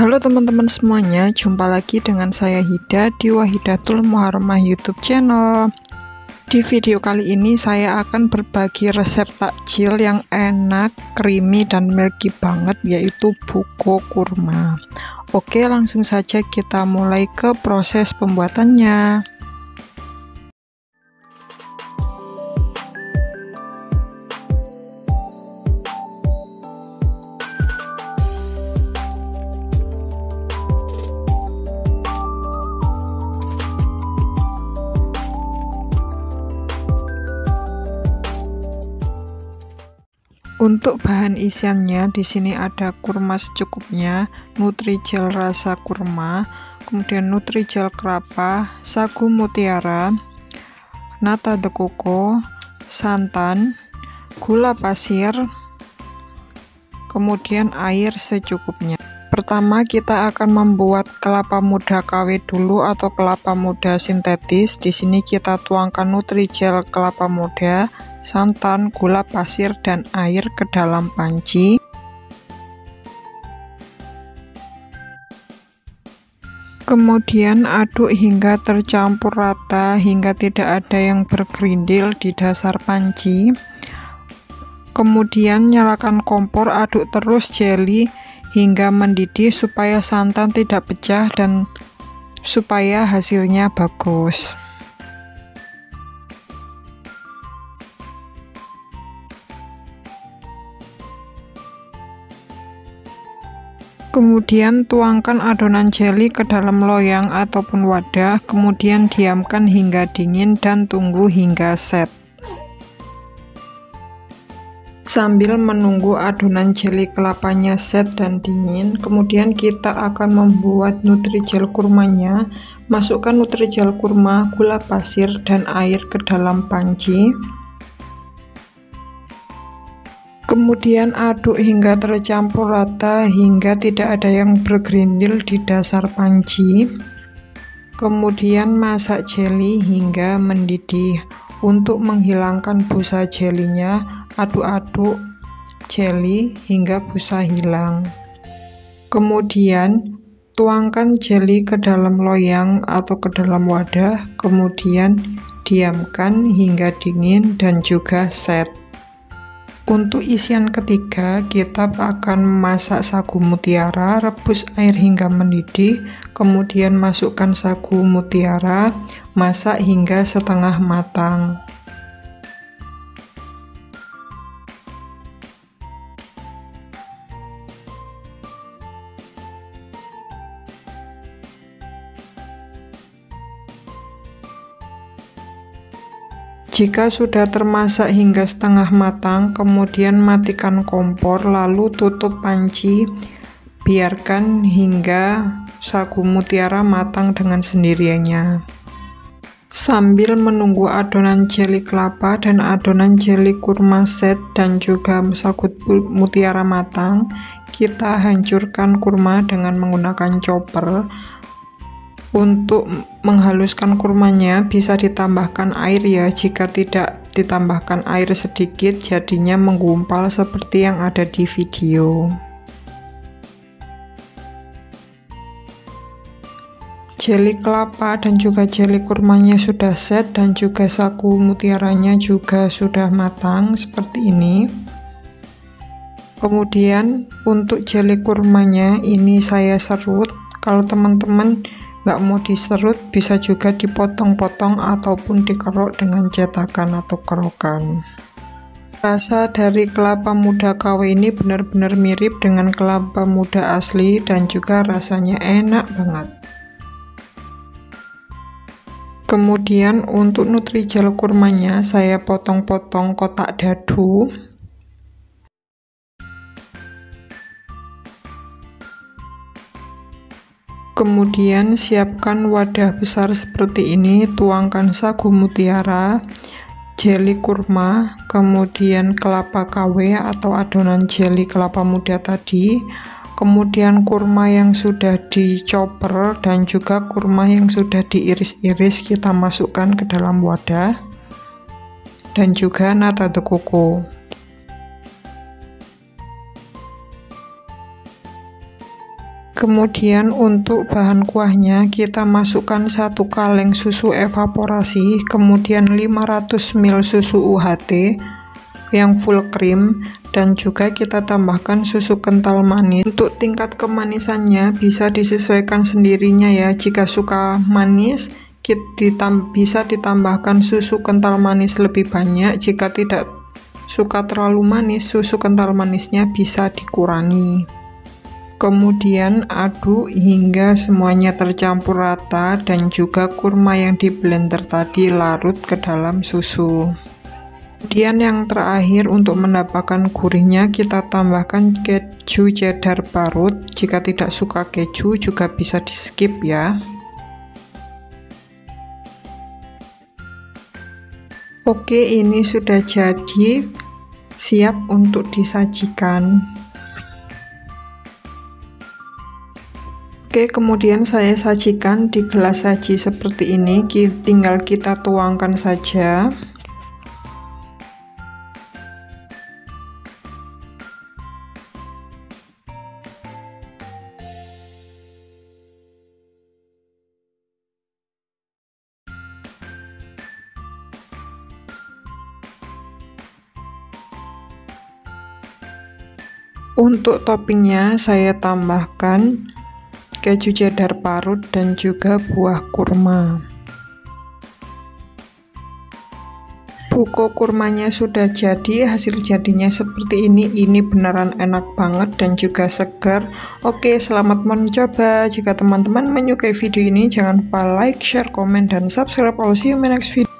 Halo teman-teman semuanya, jumpa lagi dengan saya Hida di Wahidatul Muharramah YouTube channel. Di video kali ini saya akan berbagi resep takjil yang enak, creamy, dan milky banget, yaitu buko kurma. Oke, langsung saja kita mulai ke proses pembuatannya. Untuk bahan isiannya di sini ada kurma secukupnya, Nutrijel rasa kurma, kemudian Nutrijel kelapa, sagu mutiara, nata de coco, santan, gula pasir, kemudian air secukupnya. Pertama kita akan membuat kelapa muda KW dulu atau kelapa muda sintetis. Di sini kita tuangkan Nutrijel kelapa muda, santan, gula pasir, dan air ke dalam panci. Kemudian aduk hingga tercampur rata, hingga tidak ada yang bergerindil di dasar panci. Kemudian nyalakan kompor, aduk terus jelly hingga mendidih supaya santan tidak pecah dan supaya hasilnya bagus. Kemudian tuangkan adonan jelly ke dalam loyang ataupun wadah, kemudian diamkan hingga dingin dan tunggu hingga set. Sambil menunggu adonan jelly kelapanya set dan dingin, kemudian kita akan membuat Nutrijel kurmanya. Masukkan Nutrijel kurma, gula pasir, dan air ke dalam panci. Kemudian aduk hingga tercampur rata, hingga tidak ada yang bergerindil di dasar panci. Kemudian masak jelly hingga mendidih. Untuk menghilangkan busa jelinya, aduk-aduk jelly hingga busa hilang. Kemudian tuangkan jelly ke dalam loyang atau ke dalam wadah, kemudian diamkan hingga dingin dan juga set. Untuk isian ketiga, kita akan memasak sagu mutiara. Rebus air hingga mendidih, kemudian masukkan sagu mutiara, masak hingga setengah matang. Jika sudah termasak hingga setengah matang, kemudian matikan kompor, lalu tutup panci, biarkan hingga sagu mutiara matang dengan sendirinya. Sambil menunggu adonan jelly kelapa dan adonan jelly kurma set dan juga sagu mutiara matang, kita hancurkan kurma dengan menggunakan chopper. Untuk menghaluskan kurmanya bisa ditambahkan air ya, jika tidak ditambahkan air sedikit jadinya menggumpal seperti yang ada di video. Jelly kelapa dan juga jelly kurmanya sudah set dan juga sagu mutiaranya juga sudah matang seperti ini. Kemudian untuk jelly kurmanya ini saya serut. Kalau teman-teman nggak mau diserut, bisa juga dipotong-potong ataupun dikerok dengan cetakan atau kerokan. Rasa dari kelapa muda KW ini benar-benar mirip dengan kelapa muda asli dan juga rasanya enak banget. Kemudian untuk Nutrijel kurmanya saya potong-potong kotak dadu. Kemudian siapkan wadah besar seperti ini, tuangkan sagu mutiara, jelly kurma, kemudian kelapa KW atau adonan jelly kelapa muda tadi, kemudian kurma yang sudah dicoper dan juga kurma yang sudah diiris-iris kita masukkan ke dalam wadah, dan juga nata de coco. Kemudian untuk bahan kuahnya kita masukkan 1 kaleng susu evaporasi, kemudian 500 ml susu UHT yang full cream, dan juga kita tambahkan susu kental manis. Untuk tingkat kemanisannya bisa disesuaikan sendirinya ya. Jika suka manis bisa ditambahkan susu kental manis lebih banyak. Jika tidak suka terlalu manis, susu kental manisnya bisa dikurangi. Kemudian aduk hingga semuanya tercampur rata dan juga kurma yang di blender tadi larut ke dalam susu. Kemudian yang terakhir, untuk mendapatkan gurihnya kita tambahkan keju cheddar parut. Jika tidak suka keju juga bisa di skip ya. Oke, ini sudah jadi, siap untuk disajikan. Oke, kemudian saya sajikan di gelas saji seperti ini, tinggal kita tuangkan saja. Untuk toppingnya saya tambahkan keju cheddar parut dan juga buah kurma. Buko kurmanya sudah jadi, hasil jadinya seperti ini beneran enak banget dan juga segar. Oke, selamat mencoba. Jika teman-teman menyukai video ini, jangan lupa like, share, komen, dan subscribe. I'll see you in my next video.